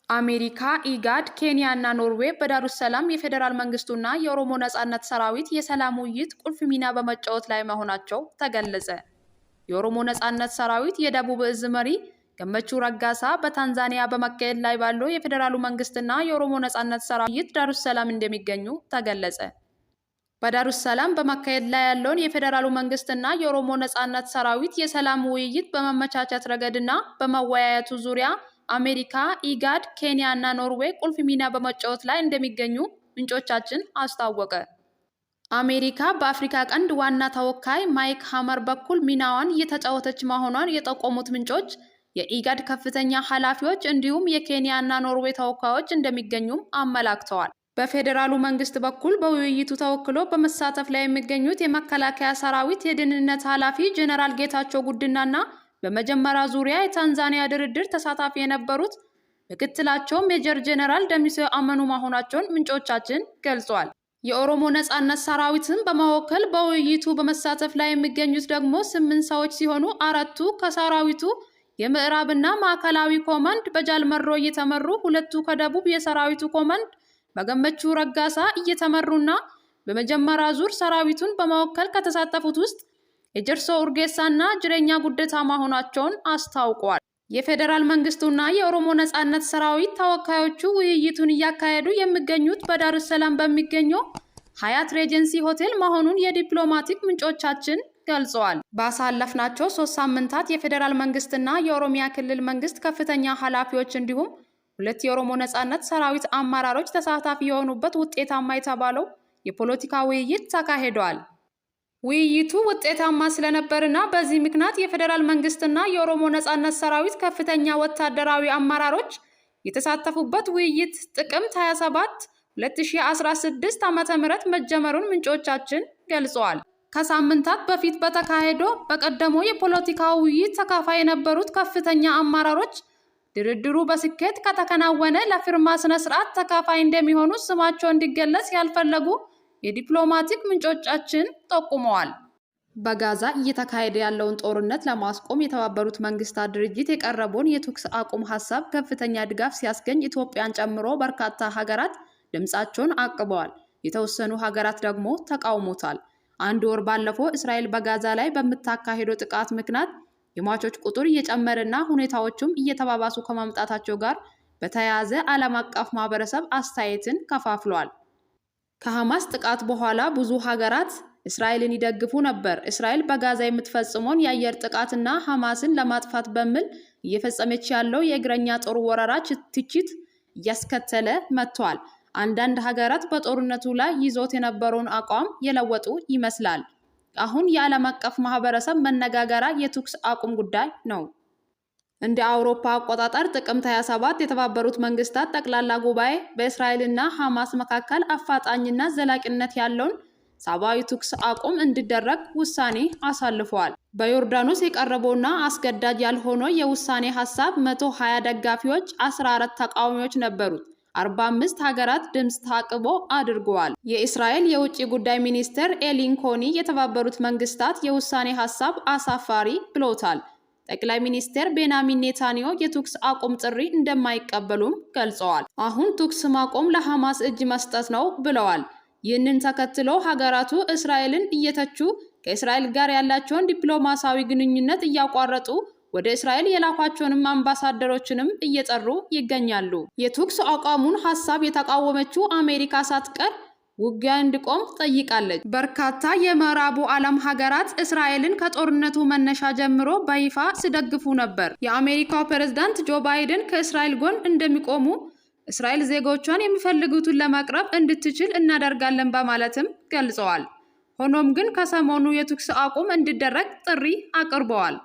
አሜሪካ፣ ኢጋድ፣ ኬንያ እና ኖርዌይ በዳሩሰላም የፌዴራል መንግስቱና የኦሮሞ ነጻነት ሰራዊት የሰላም ውይይት ቁልፍ ሚና በመጫወት ላይ መሆናቸው ተገለጸ። የኦሮሞ ነጻነት ሰራዊት የደቡብ እዝ መሪ ገመቹ ረጋሳ በታንዛኒያ በመካሄድ ላይ ባለው የፌዴራሉ መንግስትና የኦሮሞ ነጻነት ሰራዊት ዳሩሰላም እንደሚገኙ ተገለጸ። በዳሩሰላም በመካሄድ ላይ ያለውን የፌዴራሉ መንግስትና የኦሮሞ ነጻነት ሰራዊት የሰላም ውይይት በመመቻቸት ረገድና በመወያየቱ ዙሪያ አሜሪካ፣ ኢጋድ፣ ኬንያ እና ኖርዌይ ቁልፍ ሚና በመጫወት ላይ እንደሚገኙ ምንጮቻችን አስታወቀ። አሜሪካ በአፍሪካ ቀንድ ዋና ተወካይ ማይክ ሐመር በኩል ሚናዋን እየተጫወተች መሆኗን የጠቆሙት ምንጮች የኢጋድ ከፍተኛ ኃላፊዎች እንዲሁም የኬንያ እና ኖርዌይ ተወካዮች እንደሚገኙም አመላክተዋል። በፌዴራሉ መንግስት በኩል በውይይቱ ተወክሎ በመሳተፍ ላይ የሚገኙት የመከላከያ ሰራዊት የደህንነት ኃላፊ ጄኔራል ጌታቸው ጉዲናና በመጀመሪያ ዙሪያ የታንዛኒያ ድርድር ተሳታፊ የነበሩት ምክትላቸው ሜጀር ጄኔራል ደሚሶ አመኑ መሆናቸውን ምንጮቻችን ገልጸዋል። የኦሮሞ ነጻነት ሰራዊትን በመወከል በውይይቱ በመሳተፍ ላይ የሚገኙት ደግሞ 8 ሰዎች ሲሆኑ 4ቱ ከሰራዊቱ የምዕራብና ማዕከላዊ ኮማንድ በጃልመሮ እየተመሩ 2ቱ ከደቡብ የሰራዊቱ ኮማንድ በገመቹ ረጋሳ እየተመሩና በመጀመሪያ ዙር ሰራዊቱን በመወከል ከተሳተፉት ውስጥ የጀርሶ ኡርጌሳና ጅሬኛ ጉደታ መሆናቸውን አስታውቀዋል። የፌዴራል መንግስቱና የኦሮሞ ነጻነት ሰራዊት ተወካዮቹ ውይይቱን እያካሄዱ የሚገኙት በዳሩሰላም በሚገኘው ሀያት ሬጀንሲ ሆቴል መሆኑን የዲፕሎማቲክ ምንጮቻችን ገልጸዋል። ባሳለፍናቸው 3 ሳምንታት የፌዴራል መንግስትና የኦሮሚያ ክልል መንግስት ከፍተኛ ኃላፊዎች እንዲሁም 2 የኦሮሞ ነጻነት ሰራዊት አመራሮች ተሳታፊ የሆኑበት ውጤታማ የተባለው የፖለቲካ ውይይት ተካሂዷል። ውይይቱ ውጤታማ ስለነበርና በዚህ ምክንያት የፌዴራል መንግስትና የኦሮሞ ነጻነት ሰራዊት ከፍተኛ ወታደራዊ አመራሮች የተሳተፉበት ውይይት ጥቅምት 27 2016 ዓ.ም መጀመሩን ምንጮቻችን ገልጸዋል። ከሳምንታት በፊት በተካሄደው በቀደመው የፖለቲካ ውይይት ተካፋይ የነበሩት ከፍተኛ አመራሮች ድርድሩ በስኬት ከተከናወነ ለፊርማ ስነ ስርዓት ተካፋይ እንደሚሆኑ ስማቸው እንዲገለጽ ያልፈለጉ የዲፕሎማቲክ ምንጮቻችን ጠቁመዋል። በጋዛ እየተካሄደ ያለውን ጦርነት ለማስቆም የተባበሩት መንግስታት ድርጅት የቀረበውን የተኩስ አቁም ሀሳብ ከፍተኛ ድጋፍ ሲያስገኝ ኢትዮጵያን ጨምሮ በርካታ ሀገራት ድምጻቸውን አቅበዋል። የተወሰኑ ሀገራት ደግሞ ተቃውሞታል። 1 ወር ባለፈው እስራኤል በጋዛ ላይ በምታካሄደው ጥቃት ምክንያት የሟቾች ቁጥር እየጨመረና ሁኔታዎቹም እየተባባሱ ከማምጣታቸው ጋር በተያያዘ ዓለም አቀፍ ማህበረሰብ አስተያየትን ከፋፍሏል። ከሐማስ ጥቃት በኋላ ብዙ ሀገራት እስራኤልን ይደግፉ ነበር። እስራኤል በጋዛ የምትፈጽመውን የአየር ጥቃትና ሐማስን ለማጥፋት በሚል እየፈጸመች ያለው የእግረኛ ጦር ወረራ ትችት እያስከተለ መጥቷል። አንዳንድ ሀገራት በጦርነቱ ላይ ይዞት የነበረውን አቋም የለወጡ ይመስላል። አሁን የዓለም አቀፍ ማህበረሰብ መነጋገሪያ የተኩስ አቁም ጉዳይ ነው። እንደ አውሮፓ አቆጣጠር ጥቅምት 27 የተባበሩት መንግስታት ጠቅላላ ጉባኤ በእስራኤልና ሐማስ መካከል አፋጣኝና ዘላቂነት ያለውን ሰብአዊ ተኩስ አቁም እንዲደረግ ውሳኔ አሳልፈዋል። በዮርዳኖስ የቀረበውና አስገዳጅ ያልሆነው የውሳኔ ሐሳብ 120 ደጋፊዎች፣ 14 ተቃዋሚዎች ነበሩት። 45 ሀገራት ድምፅ ተአቅቦ አድርገዋል። የእስራኤል የውጭ ጉዳይ ሚኒስትር ኤሊን ኮኒ የተባበሩት መንግስታት የውሳኔ ሐሳብ አሳፋሪ ብለውታል። ጠቅላይ ሚኒስትር ቤንያሚን ኔታንያሁ የተኩስ አቁም ጥሪ እንደማይቀበሉም ገልጸዋል። አሁን ተኩስ ማቆም ለሐማስ እጅ መስጠት ነው ብለዋል። ይህንን ተከትሎ ሀገራቱ እስራኤልን እየተቹ ከእስራኤል ጋር ያላቸውን ዲፕሎማሲያዊ ግንኙነት እያቋረጡ ወደ እስራኤል የላኳቸውንም አምባሳደሮችንም እየጠሩ ይገኛሉ። የተኩስ አቁሙን ሐሳብ የተቃወመችው አሜሪካ ሳትቀር ውጊያ እንዲቆም ጠይቃለች። በርካታ የምዕራቡ ዓለም ሀገራት እስራኤልን ከጦርነቱ መነሻ ጀምሮ በይፋ ሲደግፉ ነበር። የአሜሪካው ፕሬዝዳንት ጆ ባይደን ከእስራኤል ጎን እንደሚቆሙ እስራኤል ዜጎቿን የሚፈልጉትን ለማቅረብ እንድትችል እናደርጋለን በማለትም ገልጸዋል። ሆኖም ግን ከሰሞኑ የተኩስ አቁም እንዲደረግ ጥሪ አቅርበዋል።